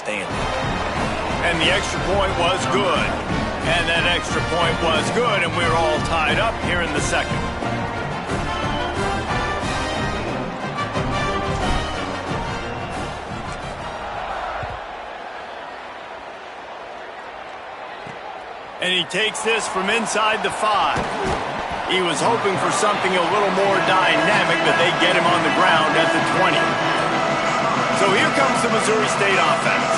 outstanding. And the extra point was good. And that extra point was good, and we're all tied up here in the second. And he takes this from inside the 5. He was hoping for something a little more dynamic, but they get him on the ground at the 20. So here comes the Missouri State offense.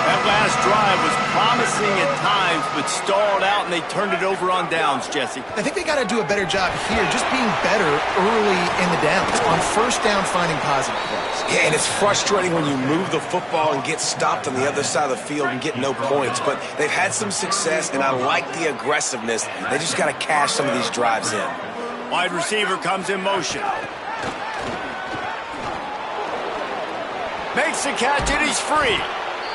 That last drive was promising at times, but stalled out, and they turned it over on downs, Jesse. I think they got to do a better job here, just being better early in the downs. On first down, finding positive plays. Yeah, and it's frustrating when you move the football and get stopped on the other side of the field and get no points. But they've had some success, and I like the aggressiveness. They just got to cash some of these drives in. Wide receiver comes in motion. Makes the catch, and he's free.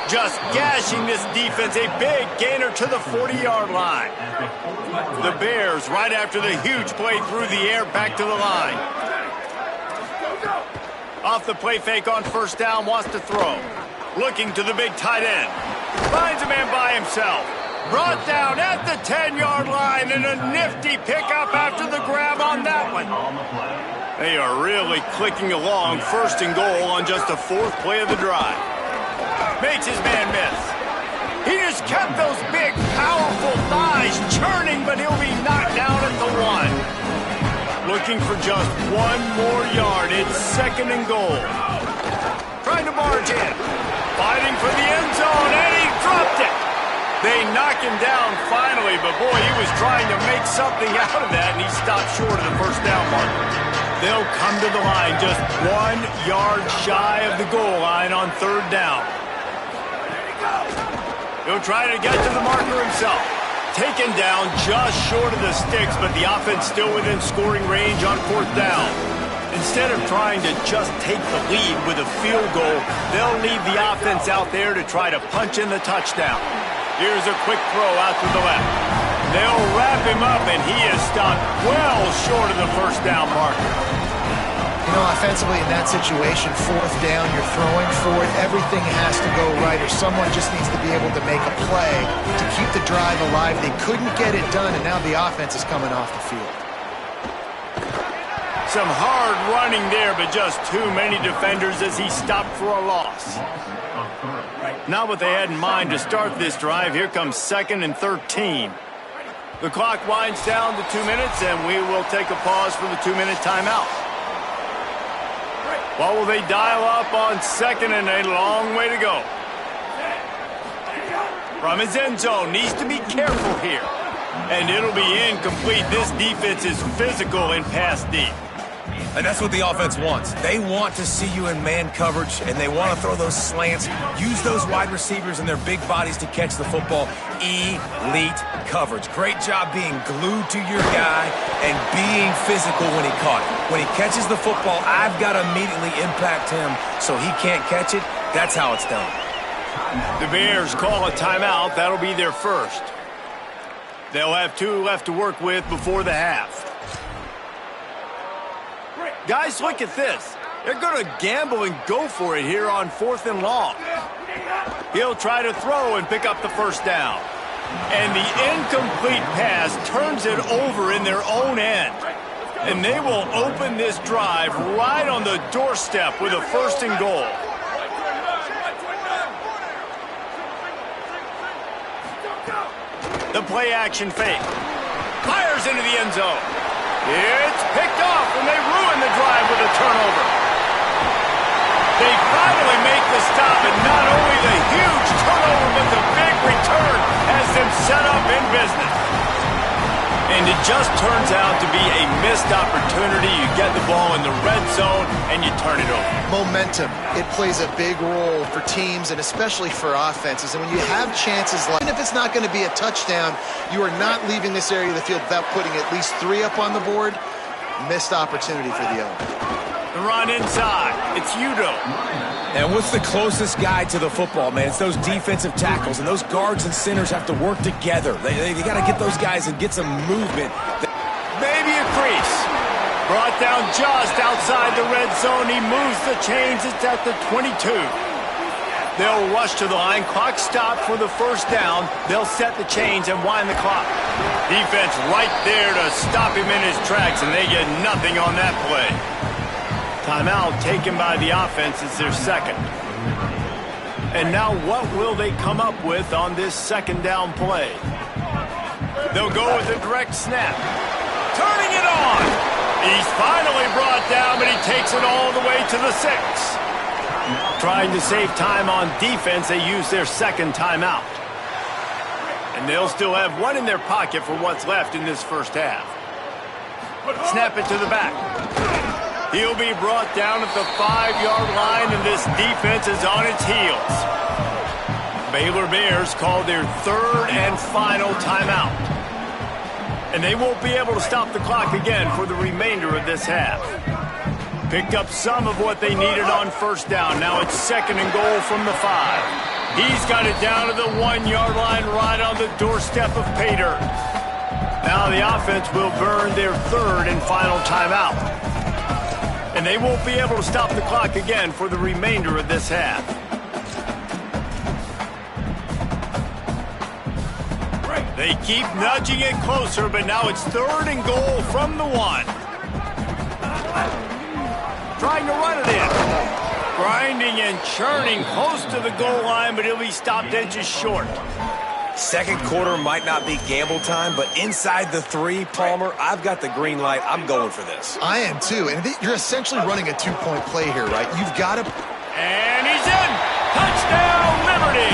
Just gashing this defense, a big gainer to the 40-yard line. The Bears, right after the huge play through the air, back to the line. Off the play fake on first down, wants to throw. Looking to the big tight end. Finds a man by himself. Brought down at the 10-yard line, and a nifty pickup after the grab on that one. They are really clicking along, first and goal on just the 4th play of the drive. Makes his man miss. He just kept those big, powerful thighs churning, but he'll be knocked down at the 1. Looking for just 1 more yard. It's second and goal. Trying to barge in. Fighting for the end zone, and he dropped it. They knock him down finally, but boy, he was trying to make something out of that, and he stopped short of the first down marker. They'll come to the line just 1 yard shy of the goal line on third down. He'll try to get to the marker himself. Taken down just short of the sticks, but the offense still within scoring range on 4th down. Instead of trying to just take the lead with a field goal, they'll leave the offense out there to try to punch in the touchdown. Here's a quick throw out to the left. They'll wrap him up, and he is stopped well short of the first down marker. You know, offensively in that situation, 4th down, you're throwing for it. Everything has to go right, or someone just needs to be able to make a play to keep the drive alive. They couldn't get it done, and now the offense is coming off the field. Some hard running there, but just too many defenders as he stopped for a loss. Not what they had in mind to start this drive. Here comes 2nd and 13. The clock winds down to 2 minutes, and we will take a pause for the 2-minute timeout. What will they dial up on second, and a long way to go? From his end zone, needs to be careful here. And it'll be incomplete. This defense is physical in pass deep. And that's what the offense wants. They want to see you in man coverage, and they want to throw those slants, use those wide receivers and their big bodies to catch the football. Elite coverage. Great job being glued to your guy and being physical when he caught it. When he catches the football, I've got to immediately impact him so he can't catch it. That's how it's done. The Bears call a timeout. That'll be their first. They'll have 2 left to work with before the half. Guys, look at this. They're going to gamble and go for it here on 4th and long. He'll try to throw and pick up the first down. And the incomplete pass turns it over in their own end. And they will open this drive right on the doorstep with a 1st and goal. The play action fake. Fires into the end zone. It's picked off, and they ruin the drive with a turnover. They finally make the stop, and not only the huge turnover, but the big return has them set up in business. And it just turns out to be a missed opportunity. You get the ball in the red zone, and you turn it over. Momentum. It plays a big role for teams and especially for offenses. And when you have chances like, even if it's not going to be a touchdown, you are not leaving this area of the field without putting at least 3 up on the board. Missed opportunity for the other. The run inside. It's Udo. And what's the closest guy to the football, man? It's those defensive tackles, and those guards and centers have to work together. They got to get those guys and get some movement. Maybe a crease. Brought down just outside the red zone. He moves the chains. It's at the 22. They'll rush to the line. Clock stopped for the first down. They'll set the chains and wind the clock. Defense right there to stop him in his tracks, and they get nothing on that play. Timeout taken by the offense. It's their second. And now what will they come up with on this second down play? They'll go with a direct snap. Turning it on. He's finally brought down, but he takes it all the way to the 6. Trying to save time on defense, they use their second timeout. And they'll still have one in their pocket for what's left in this first half. Snap it to the back. He'll be brought down at the 5-yard line, and this defense is on its heels. Baylor Bears call their third and final timeout. And they won't be able to stop the clock again for the remainder of this half. Picked up some of what they needed on first down. Now it's second and goal from the 5. He's got it down to the 1-yard line right on the doorstep of pay dirt. Now the offense will burn their third and final timeout. And they won't be able to stop the clock again for the remainder of this half. They keep nudging it closer, but now it's third and goal from the 1. Trying to run it in. Grinding and churning close to the goal line, but he'll be stopped edges short. Second quarter might not be gamble time, but inside the 3, Palmer, I've got the green light. I'm going for this. I am too, and you're essentially running a 2-point play here, right? You've got to... And he's in! Touchdown, Liberty!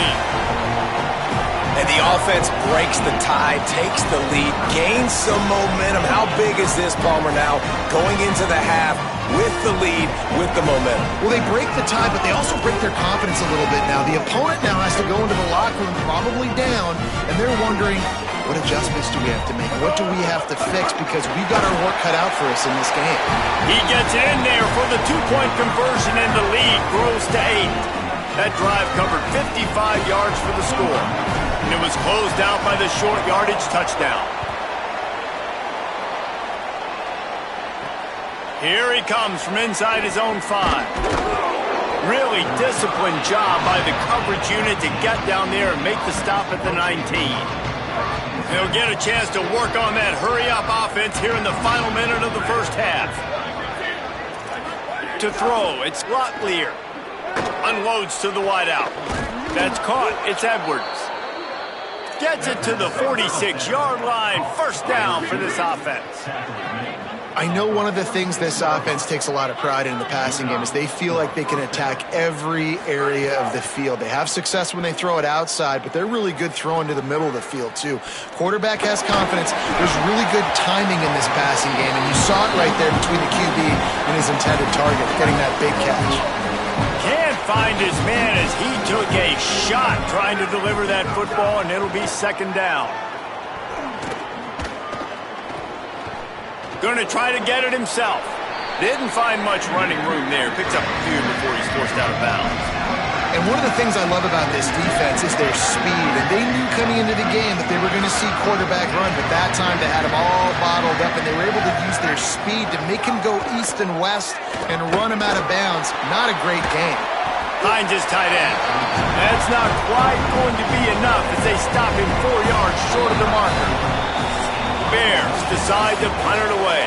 And the offense breaks the tie, takes the lead, gains some momentum. How big is this, Palmer, now going into the half with the lead, with the momentum? Well, they break the tie, but they also break their confidence a little bit now. The opponent now has to go into the locker room probably down, and they're wondering, what adjustments do we have to make? What do we have to fix? Because we've got our work cut out for us in this game. He gets it in there for the 2-point conversion, and the lead grows to 8. That drive covered 55 yards for the score. And it was closed out by the short yardage touchdown. Here he comes from inside his own 5. Really disciplined job by the coverage unit to get down there and make the stop at the 19. They'll get a chance to work on that hurry-up offense here in the final minute of the first half. To throw, it's Locklear. Unloads to the wideout. That's caught. It's Edwards. Gets it to the 46-yard line. First down for this offense. I know one of the things this offense takes a lot of pride in the passing game is they feel like they can attack every area of the field. They have success when they throw it outside, but they're really good throwing to the middle of the field, too. Quarterback has confidence. There's really good timing in this passing game, and you saw it right there between the QB and his intended target, getting that big catch. Can't find his man as he took a shot trying to deliver that football, and it'll be second down. Going to try to get it himself. Didn't find much running room there. Picks up a few before he's forced out of bounds. And one of the things I love about this defense is their speed. And they knew coming into the game that they were going to see quarterback run, but that time they had them all bottled up, and they were able to use their speed to make him go east and west and run him out of bounds. Not a great game. Finds his tight end. That's not quite going to be enough as they stop him 4 yards short of the marker. Bears decide to punt it away.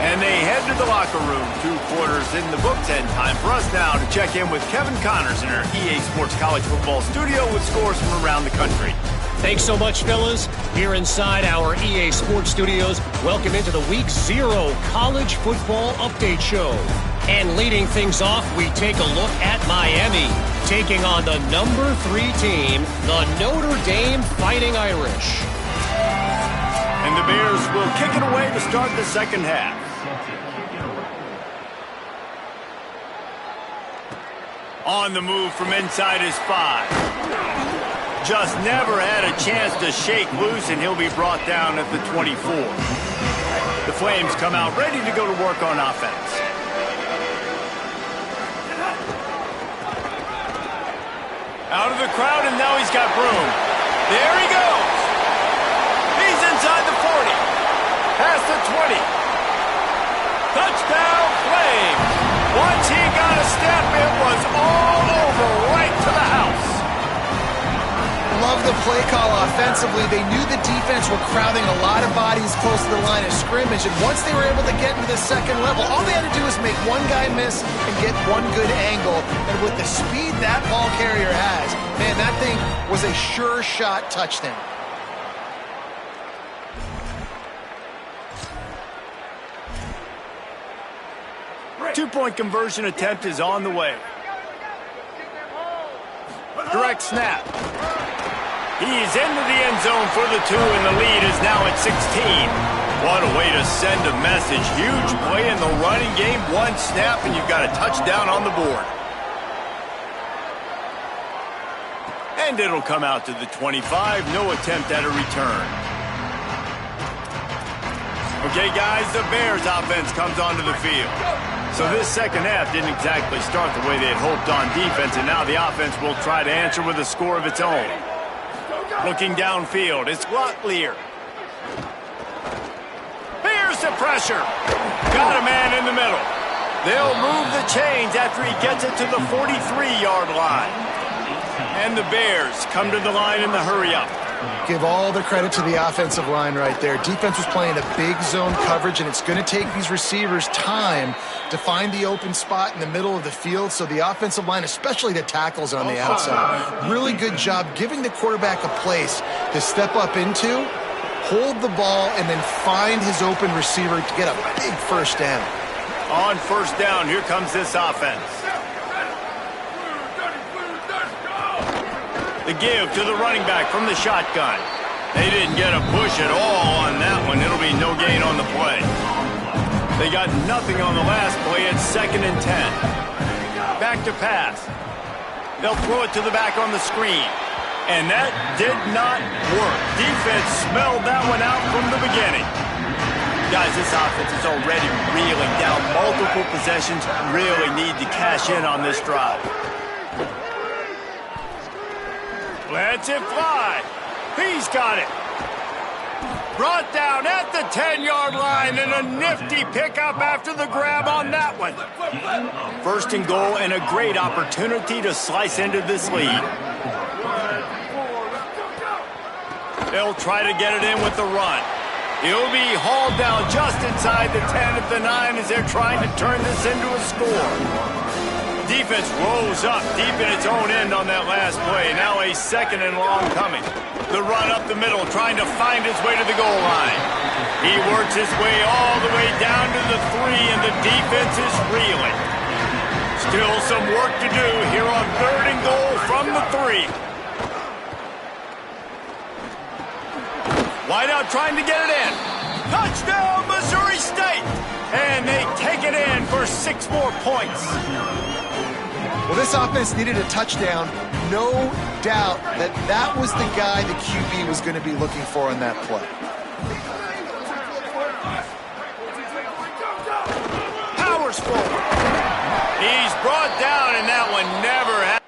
And they head to the locker room. 2 quarters in the books, and time for us now to check in with Kevin Connors in our EA Sports College Football studio with scores from around the country. Thanks so much, fellas. Here inside our EA Sports studios, welcome into the Week 0 College Football Update Show. And leading things off, we take a look at Miami, taking on the number 3 team, the Notre Dame Fighting Irish. And the Bears will kick it away to start the second half. On the move from inside his 5. Just never had a chance to shake loose, and he'll be brought down at the 24. The Flames come out ready to go to work on offense. Out of the crowd, and now he's got room. There he goes. He's inside the 40. Past the 20. Touchdown, Flames. Once he got a step, it was all over right to the house. call offensively. They knew the defense were crowding a lot of bodies close to the line of scrimmage, and once they were able to get into the second level, all they had to do was make one guy miss and get one good angle. And with the speed that ball carrier has, man, that thing was a sure shot touchdown. Two-point conversion attempt is on the way. Direct snap. He's into the end zone for the 2, and the lead is now at 16. What a way to send a message. Huge play in the running game. One snap, and you've got a touchdown on the board. And it'll come out to the 25. No attempt at a return. Okay, guys, the Bears offense comes onto the field. So this second half didn't exactly start the way they had hoped on defense, and now the offense will try to answer with a score of its own. Looking downfield, it's Locklear. Here's the pressure. Got a man in the middle. They'll move the chains after he gets it to the 43-yard line. And the Bears come to the line in the hurry-up. Give all the credit to the offensive line right there. Defense was playing a big zone coverage, and it's going to take these receivers time to find the open spot in the middle of the field. So the offensive line, especially the tackles on the outside, really good job giving the quarterback a place to step up into, hold the ball, and then find his open receiver to get a big first down. On first down, here comes this offense. The give to the running back from the shotgun. They didn't get a push at all on that one. It'll be no gain on the play. They got nothing on the last play. It's 2nd and 10. Back to pass. They'll throw it to the back on the screen. And that did not work. Defense smelled that one out from the beginning. Guys, this offense is already reeling down multiple possessions. Really need to cash in on this drive. Lets it fly. He's got it. Brought down at the 10-yard line, and a nifty pickup after the grab on that one. 1st and goal, and a great opportunity to slice into this lead. They'll try to get it in with the run. He'll be hauled down just inside the 10 at the 9 as they're trying to turn this into a score. Defense rolls up deep in its own end on that last play. Now a 2nd and long coming. The run up the middle, trying to find his way to the goal line. He works his way all the way down to the 3, and the defense is reeling. Still some work to do here on 3rd and goal from the 3. Wideout trying to get it in. Touchdown, Missouri State! And they take it in for 6 more points. Well, this offense needed a touchdown. No doubt that that was the guy the QB was going to be looking for on that play. Powers forward. He's brought down, and that one never happened.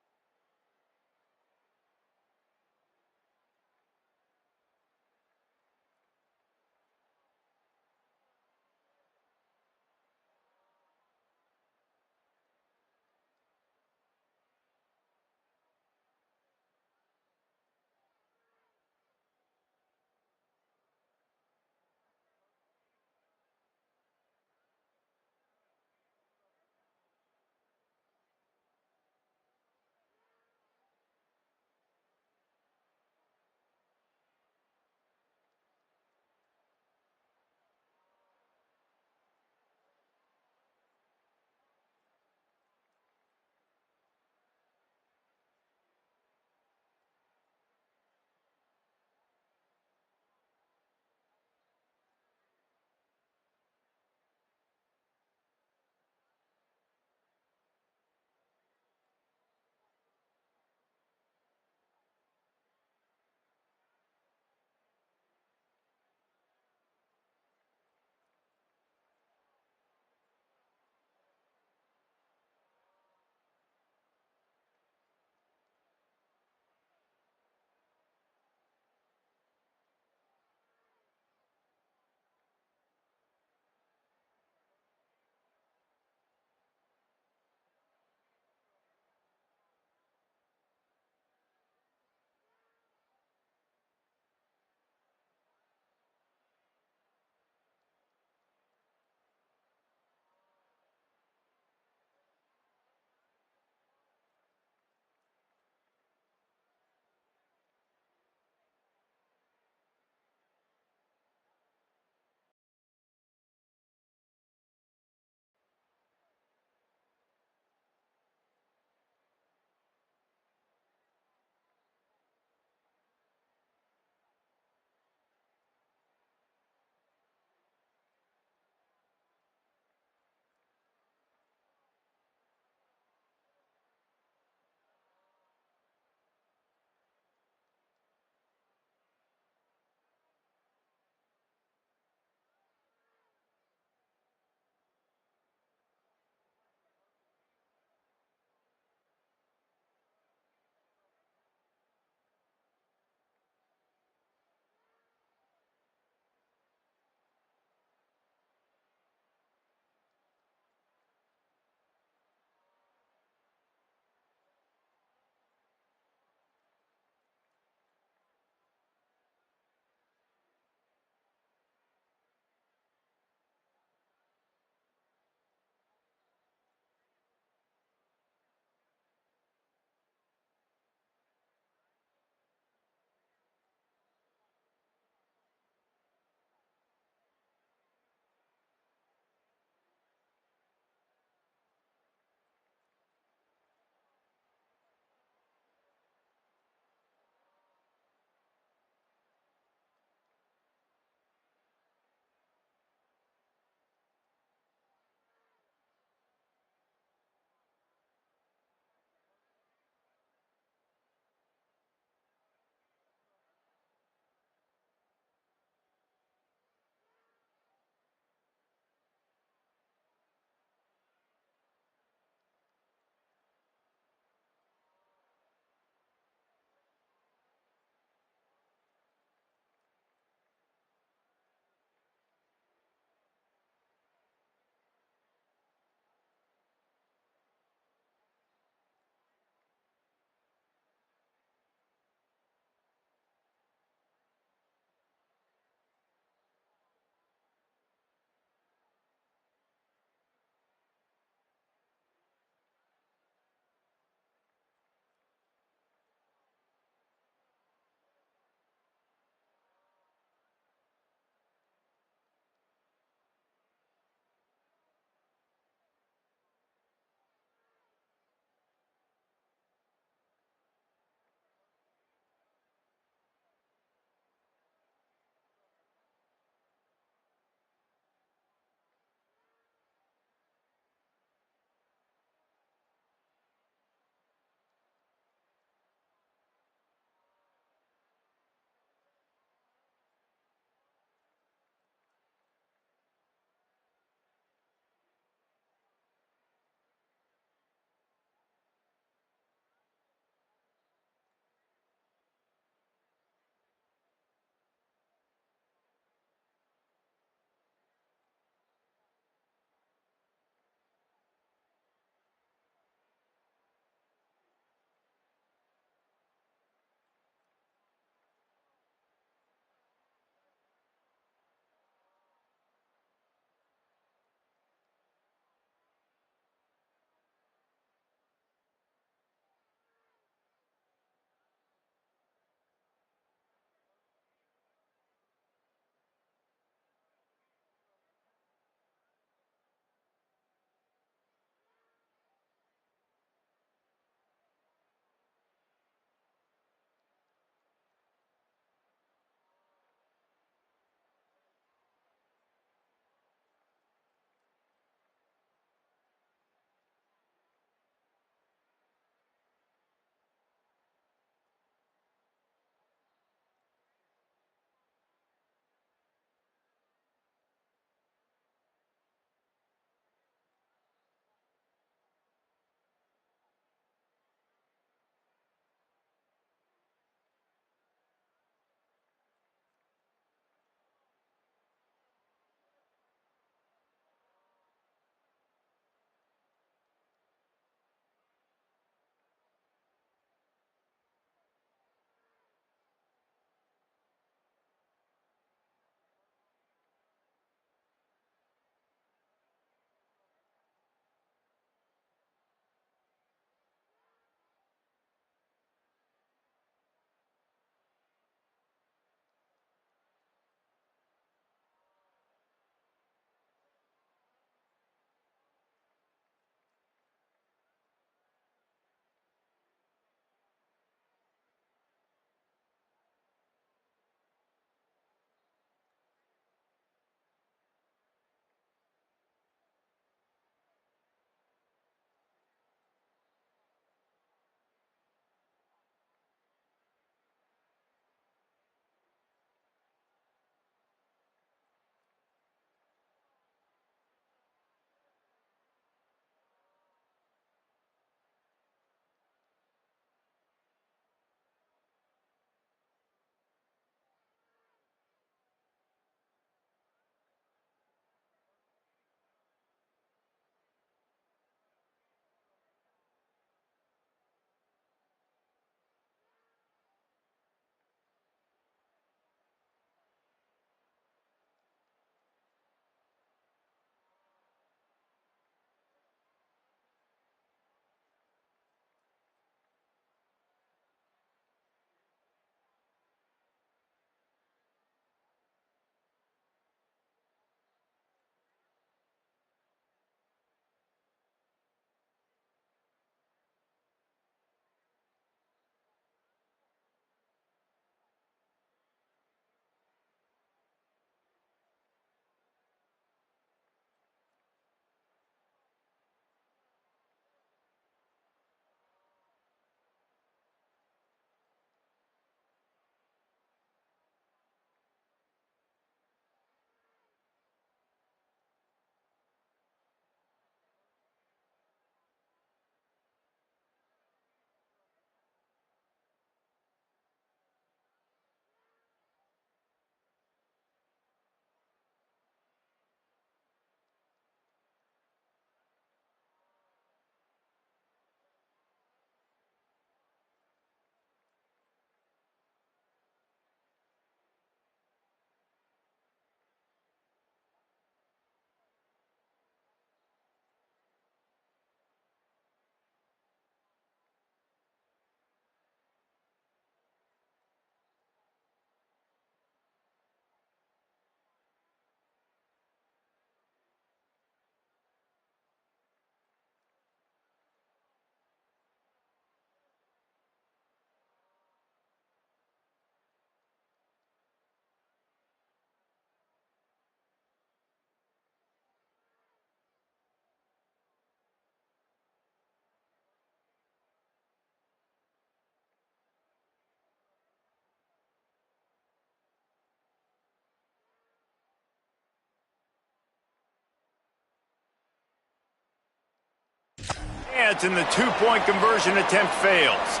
chance, and the two-point conversion attempt fails.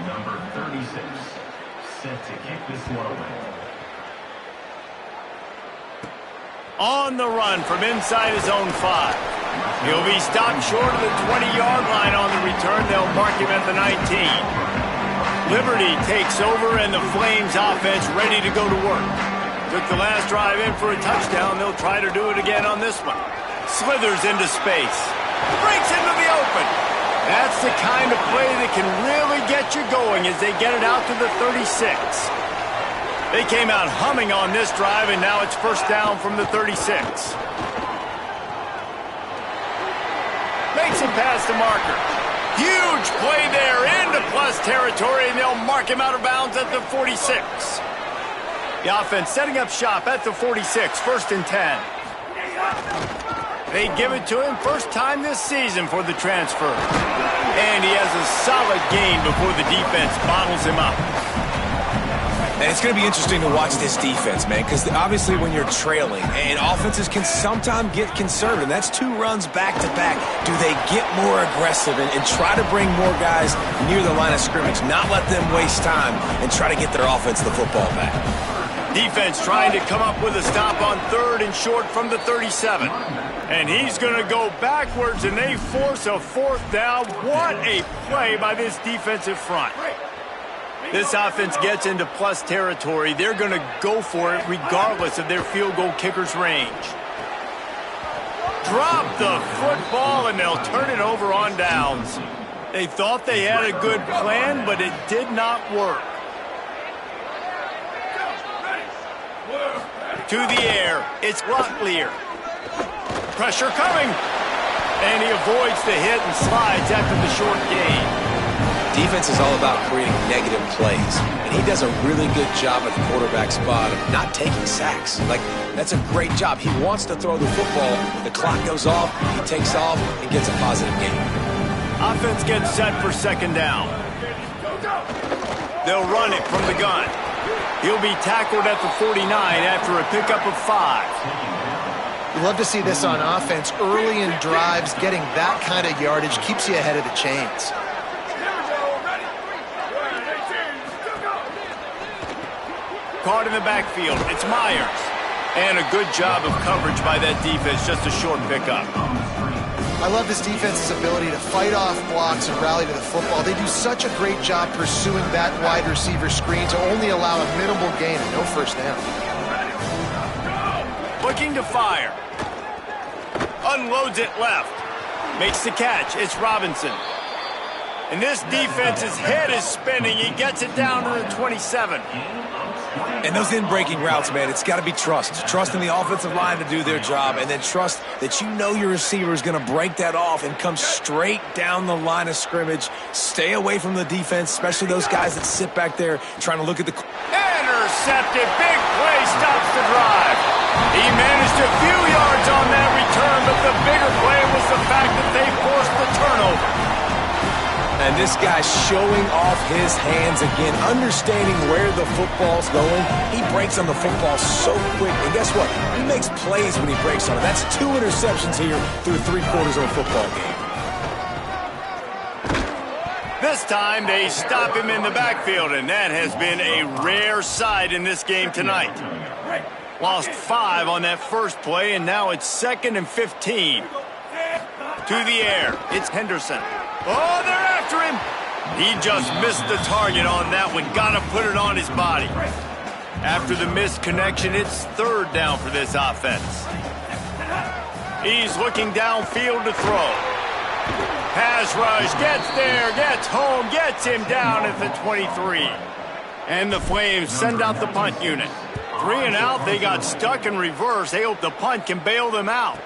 Number 36, set to kick this one away. On the run from inside his own 5. He'll be stopped short of the 20-yard line on the return. They'll mark him at the 19. Liberty takes over, and the Flames offense ready to go to work. Took the last drive in for a touchdown. They'll try to do it again on this one. Slithers into space. Breaks into the open. That's the kind of play that can really get you going as they get it out to the 36. They came out humming on this drive, and now it's first down from the 36. Makes him pass the marker. Huge play there into plus territory, and they'll mark him out of bounds at the 46. The offense setting up shop at the 46, first and 10. They give it to him first time this season for the transfer. And he has a solid gain before the defense bottles him up. And it's going to be interesting to watch this defense, man, because obviously when you're trailing, and offenses can sometimes get conservative. That's 2 runs back-to-back. Do they get more aggressive and try to bring more guys near the line of scrimmage, not let them waste time, and try to get their offense the football back? Defense trying to come up with a stop on 3rd and short from the 37. And he's going to go backwards, and they force a 4th down. What a play by this defensive front. This offense gets into plus territory. They're going to go for it regardless of their field goal kicker's range. Drop the football, and they'll turn it over on downs. They thought they had a good plan, but it did not work. To the air, it's Locklear. Pressure coming. And he avoids the hit and slides after the short gain. Defense is all about creating negative plays, and he does a really good job at the quarterback spot of not taking sacks. Like, that's a great job. He wants to throw the football. The clock goes off, he takes off, and gets a positive gain. Offense gets set for second down. They'll run it from the gun. He'll be tackled at the 49 after a pickup of 5. You love to see this on offense. Early in drives, getting that kind of yardage keeps you ahead of the chains. Caught in the backfield, it's Myers. And a good job of coverage by that defense, just a short pickup. I love this defense's ability to fight off blocks and rally to the football. They do such a great job pursuing that wide receiver screen to only allow a minimal gain and no first down. Looking to fire. Unloads it left. Makes the catch, it's Robinson. And this defense's head is spinning. He gets it down to the 27. And those in-breaking routes, man, it's got to be trust. Trust in the offensive line to do their job, and then trust that you know your receiver is going to break that off and come straight down the line of scrimmage. Stay away from the defense, especially those guys that sit back there trying to look at the... Intercepted. Big play stops the drive. He managed a few yards on that return, but the bigger play was the fact that they forced the turnover. And this guy's showing off his hands again, understanding where the football's going. He breaks on the football so quick. And guess what? He makes plays when he breaks on it. That's 2 interceptions here through 3/4 of a football game. This time they stop him in the backfield, and that has been a rare sight in this game tonight. Lost 5 on that first play, and now it's 2nd and 15. To the air, it's Henderson. Oh, they're after him. He just missed the target on that one. Got to put it on his body. After the missed connection, it's 3rd down for this offense. He's looking downfield to throw. Pass rush, gets there, gets home, gets him down at the 23. And the Flames send out the punt unit. 3 and out, they got stuck in reverse. They hope the punt can bail them out.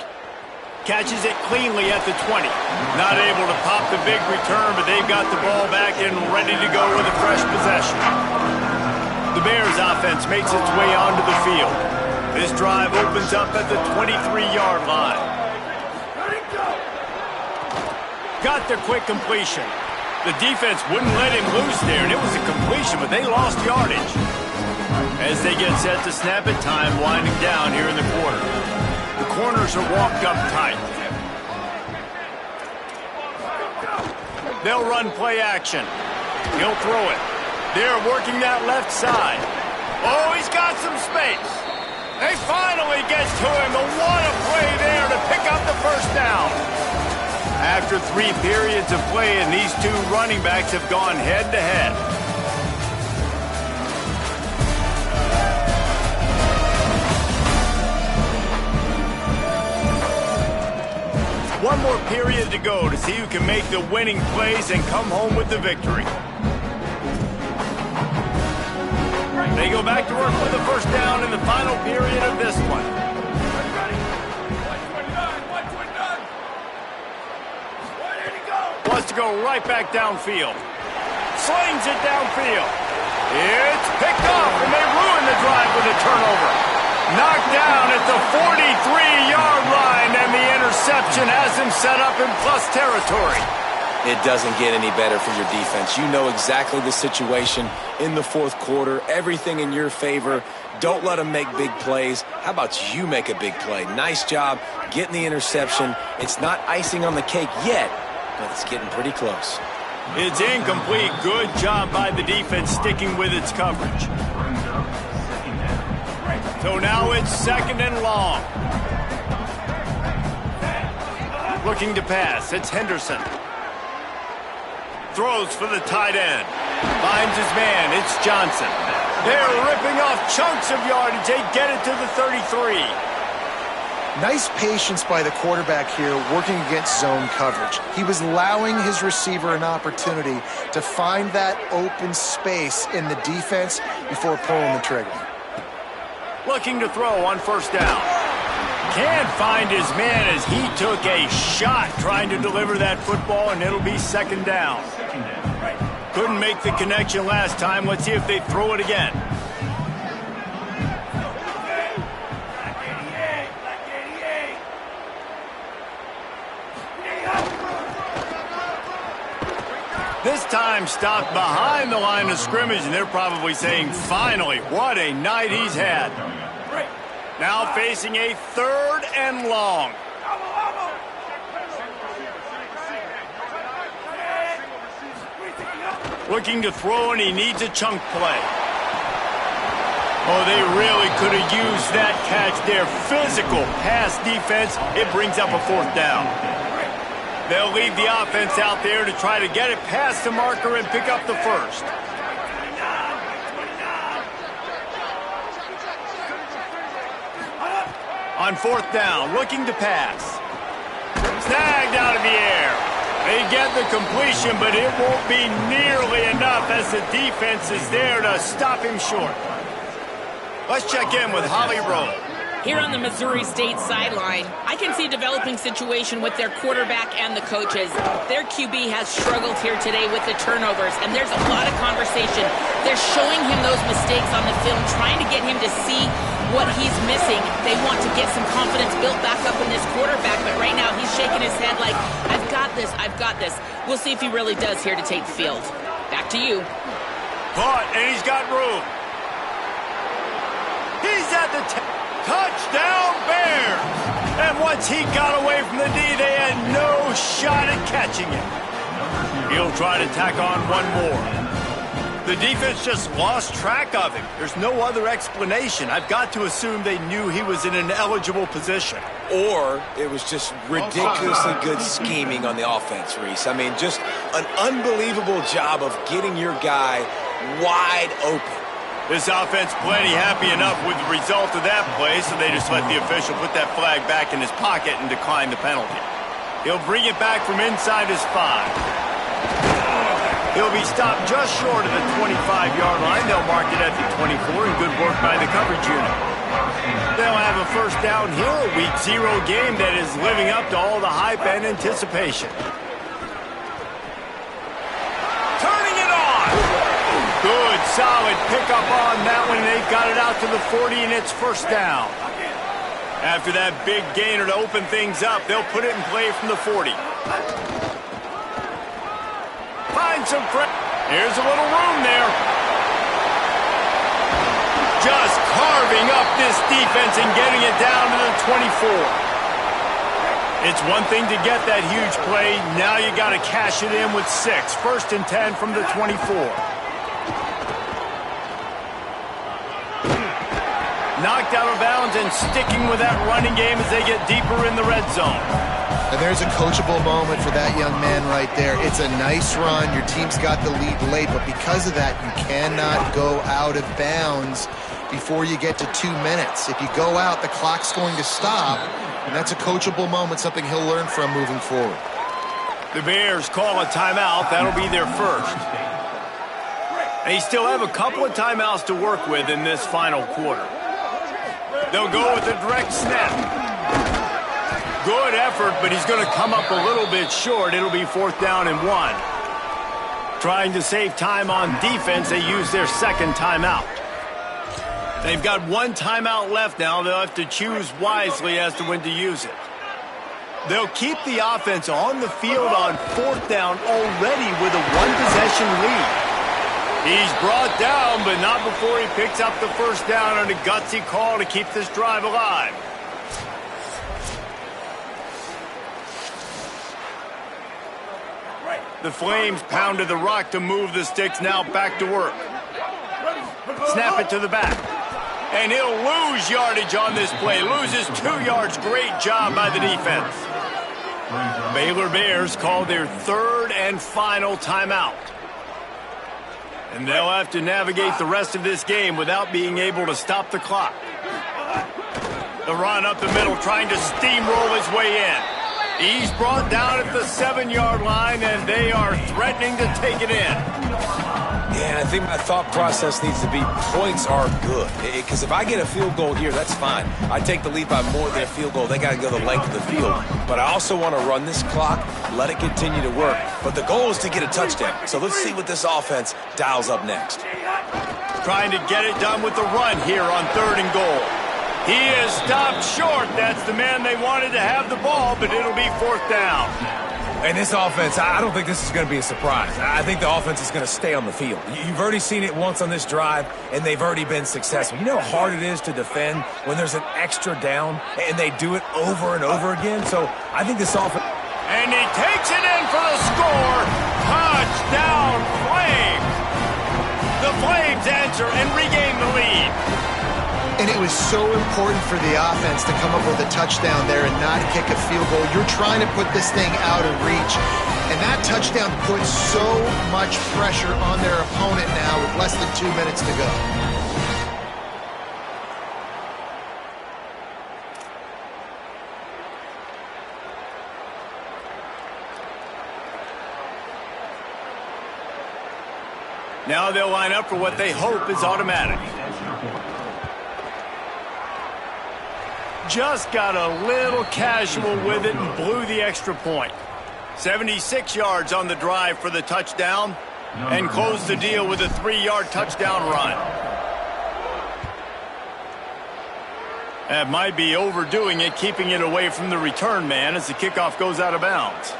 Catches it cleanly at the 20. Not able to pop the big return, but they've got the ball back and ready to go with a fresh possession. The Bears offense makes its way onto the field. This drive opens up at the 23-yard line. Got the quick completion. The defense wouldn't let him loose there, and it was a completion, but they lost yardage. As they get set to snap it, time winding down here in the quarter. The corners are walked up tight. They'll run play action. He'll throw it. They're working that left side. Oh, he's got some space. They finally gets to him. What a play there to pick up the first down. After 3 periods of play, and these two running backs have gone head-to-head. One more period to go to see who can make the winning plays and come home with the victory. They go back to work with the first down in the final period of this one. Wants to go right back downfield. Slings it downfield. It's picked off, and they ruin the drive with a turnover. Knocked down at the 43-yard line, and the interception has him set up in plus territory. It doesn't get any better for your defense. You know exactly the situation in the fourth quarter, everything in your favor. Don't let them make big plays. How about you make a big play? Nice job getting the interception. It's not icing on the cake yet, but it's getting pretty close. It's incomplete. Good job by the defense sticking with its coverage. So now it's 2nd and long. Looking to pass. It's Henderson. Throws for the tight end. Finds his man. It's Johnson. They're ripping off chunks of yardage. They get it to the 33. Nice patience by the quarterback here working against zone coverage. He was allowing his receiver an opportunity to find that open space in the defense before pulling the trigger. Looking to throw on first down. Can't find his man as he took a shot trying to deliver that football, and it'll be 2nd down. Couldn't make the connection last time. Let's see if they throw it again. This time stopped behind the line of scrimmage, and they're probably saying, finally, what a night he's had. Now facing a 3rd and long. Looking to throw, and he needs a chunk play. Oh, they really could have used that catch there. Physical pass defense. It brings up a 4th down. They'll leave the offense out there to try to get it past the marker and pick up the first. On 4th down, looking to pass. Snagged out of the air. They get the completion, but it won't be nearly enough as the defense is there to stop him short. Let's check in with Holly Rowe. Here on the Missouri State sideline, I can see a developing situation with their quarterback and the coaches. Their QB has struggled here today with the turnovers, and there's a lot of conversation. They're showing him those mistakes on the film, trying to get him to see what he's missing. They want to get some confidence built back up in this quarterback, but right now he's shaking his head like, I've got this, I've got this. We'll see if he really does here to take the field. Back to you. Caught, and he's got room. He's at the touchdown Bears! And once he got away from the D, they had no shot at catching him. He'll try to tack on one more. The defense just lost track of him. There's no other explanation. I've got to assume they knew he was in an eligible position. Or it was just ridiculously good scheming on the offense, Reese. I mean, just an unbelievable job of getting your guy wide open. This offense plenty happy enough with the result of that play, so they just let the official put that flag back in his pocket and decline the penalty. He'll bring it back from inside his 5. He'll be stopped just short of the 25-yard line. They'll mark it at the 24, and good work by the coverage unit. They'll have a first down here, a Week 0 game that is living up to all the hype and anticipation. Turning it on! Good, solid pickup on that one. They've got it out to the 40, and it's first down. After that big gainer to open things up, they'll put it in play from the 40. Find some Here's a little room there. just carving up this defense and getting it down to the 24. It's one thing to get that huge play. Now you got to cash it in with 6. 1st and 10 from the 24. Knocked out of bounds and sticking with that running game as they get deeper in the red zone. And there's a coachable moment for that young man right there. It's a nice run. Your team's got the lead late, but because of that, you cannot go out of bounds before you get to 2 minutes. If you go out, the clock's going to stop, and that's a coachable moment, something he'll learn from moving forward. The Bears call a timeout. That'll be their first. They still have a couple of timeouts to work with in this final quarter. They'll go with a direct snap. Good effort, but he's going to come up a little bit short. It'll be 4th down and 1. Trying to save time on defense, they use their second timeout. They've got 1 timeout left now. They'll have to choose wisely as to when to use it. They'll keep the offense on the field on 4th down already with a 1-possession lead. He's brought down, but not before he picks up the 1st down on a gutsy call to keep this drive alive. The Flames pounded the rock to move the sticks, now back to work. Snap it to the back. And he'll lose yardage on this play. Loses 2 yards. Great job by the defense. Baylor Bears call their 3rd and final timeout. And they'll have to navigate the rest of this game without being able to stop the clock. The run up the middle, trying to steamroll his way in. He's brought down at the 7-yard line, and they are threatening to take it in. Yeah, I think my thought process needs to be points are good. Because if I get a field goal here, that's fine. I take the lead by more than a field goal. They got to go the length of the field. But I also want to run this clock, let it continue to work. But the goal is to get a touchdown. So let's see what this offense dials up next. Trying to get it done with the run here on 3rd and goal. He is stopped short. That's the man they wanted to have the ball, but it'll be 4th down. And this offense, I don't think this is going to be a surprise. I think the offense is going to stay on the field. You've already seen it once on this drive, and they've already been successful. You know how hard it is to defend when there's an extra down, and they do it over and over again? So I think this offense... And he takes it in for the score. Touchdown, Flames. The Flames answer and regain the lead. And it was so important for the offense to come up with a touchdown there and not kick a field goal. You're trying to put this thing out of reach. And that touchdown puts so much pressure on their opponent now with less than 2 minutes to go. Now they'll line up for what they hope is automatic. Just got a little casual with it and blew the extra point. 76 yards on the drive for the touchdown and closed the deal with a 3-yard touchdown run. That might be overdoing it, keeping it away from the return man as the kickoff goes out of bounds.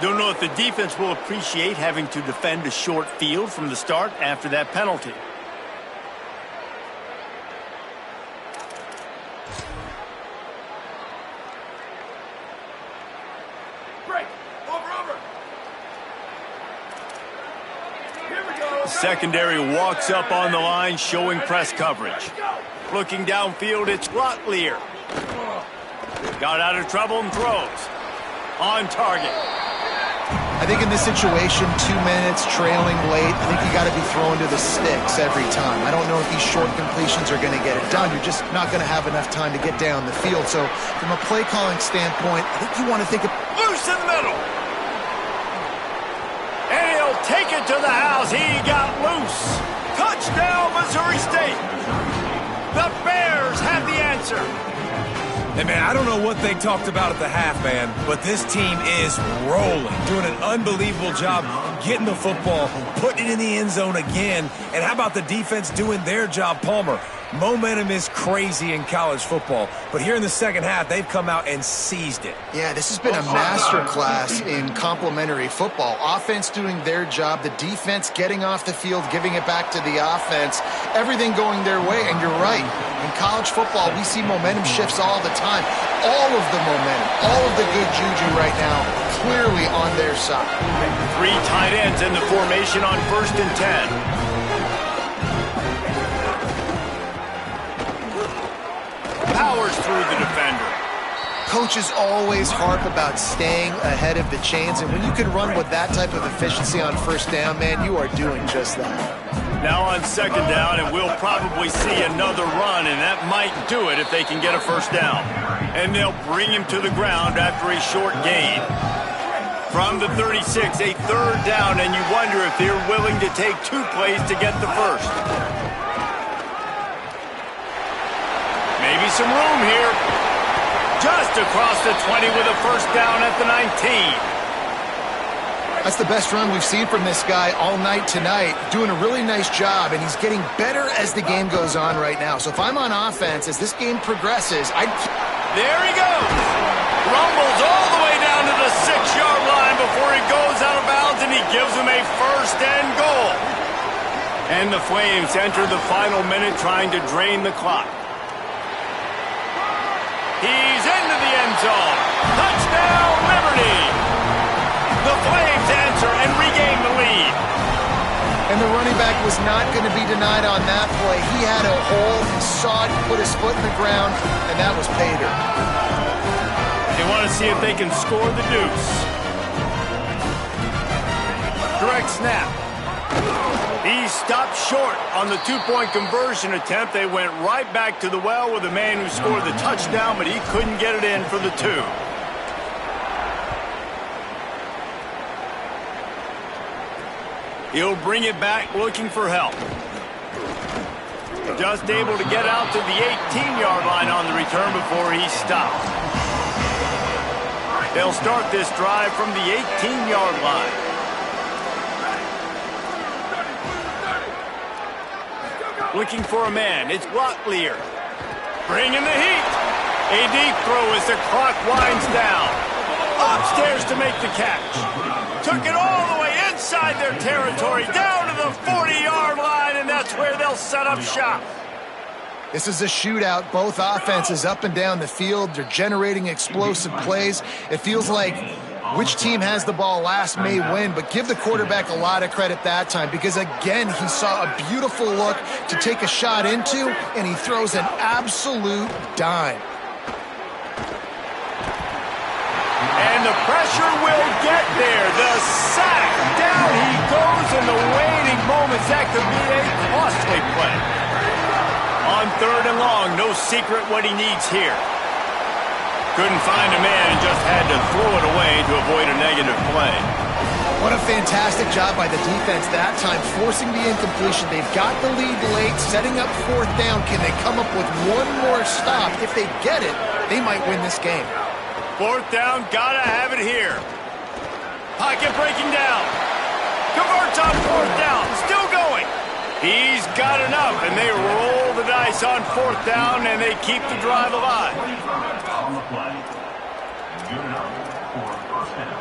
Don't know if the defense will appreciate having to defend a short field from the start after that penalty. Secondary walks up on the line, showing press coverage. Looking downfield, it's Rotlier. Got out of trouble and throws. On target. I think in this situation, 2 minutes, trailing late, I think you got to be throwing to the sticks every time. I don't know if these short completions are going to get it done. You're just not going to have enough time to get down the field. So from a play calling standpoint, I think you want to think of loose in the middle. And he'll take it to the house. He got loose. Touchdown, Missouri State. The Bears have the answer. Hey, man, I don't know what they talked about at the half, man, but this team is rolling, doing an unbelievable job getting the football, putting it in the end zone again. And how about the defense doing their job, Palmer? Momentum is crazy in college football, but here in the second half, they've come out and seized it. Yeah, this has been a master class in complementary football. Offense doing their job, the defense getting off the field, giving it back to the offense, everything going their way. And you're right, in college football, we see momentum shifts all the time. All of the momentum, all of the good juju right now, clearly on their side. 3 tight ends in the formation on 1st and 10. Powers through the defender. Coaches always harp about staying ahead of the chains, and when you can run with that type of efficiency on 1st down, man, you are doing just that. Now on 2nd down, and we'll probably see another run, and that might do it if they can get a 1st down. And they'll bring him to the ground after a short gain. From the 36, a 3rd down, and you wonder if they're willing to take 2 plays to get the 1st. Maybe some room here. Just across the 20 with a 1st down at the 19. That's the best run we've seen from this guy all night tonight. Doing a really nice job, and he's getting better as the game goes on right now. So if I'm on offense, as this game progresses, There he goes. Rumbles all the way down to the 6-yard line before he goes out of bounds, and he gives him a 1st and goal. And the Flames enter the final minute trying to drain the clock. He's into the end zone. Touchdown, Liberty! The Flames answer and regain the lead. And the running back was not going to be denied on that play. He had a hole, he saw it, put his foot in the ground, and that was pay dirt. They want to see if they can score the deuce. Direct snap. He stopped short on the 2-point conversion attempt. They went right back to the well with the man who scored the touchdown, but he couldn't get it in for the 2. He'll bring it back looking for help. Just able to get out to the 18-yard line on the return before he stopped. They'll start this drive from the 18-yard line. Looking for a man. It's Locklear. Bringing the heat. A deep throw as the clock winds down. Upstairs to make the catch. Took it all the way inside their territory, down to the 40-yard line, and that's where they'll set up shop. This is a shootout. Both offenses up and down the field. They're generating explosive plays. It feels like which team has the ball last may win, but give the quarterback a lot of credit that time because, again, he saw a beautiful look to take a shot into, and he throws an absolute dime. And the pressure will get there. The sack. Down he goes in the waiting moments. That could be a costly play. On 3rd and long, no secret what he needs here. Couldn't find a man and just had to throw it away to avoid a negative play. What a fantastic job by the defense that time, forcing the incompletion. They've got the lead late, setting up 4th down. Can they come up with one more stop? If they get it, they might win this game. 4th down, gotta have it here. Pocket breaking down. Converts on 4th down, still going. He's got enough, and they roll the dice on 4th down, and they keep the drive alive. On the play. Unit up for 1st down.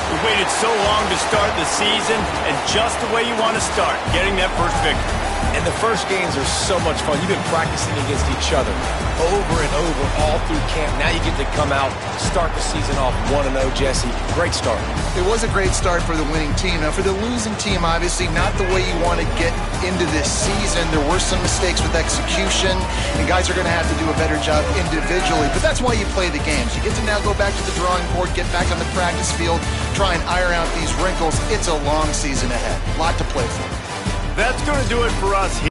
We waited so long to start the season, and just the way you want to start, getting that first victory. And the first games are so much fun. You've been practicing against each other over and over all through camp. Now you get to come out, start the season off 1-0, Jesse. Great start. It was a great start for the winning team. Now, for the losing team, obviously not the way you want to get into this season. There were some mistakes with execution, and guys are going to have to do a better job individually. But that's why you play the games. You get to now go back to the drawing board, get back on the practice field, try and iron out these wrinkles. It's a long season ahead. A lot to play for. That's going to do it for us here.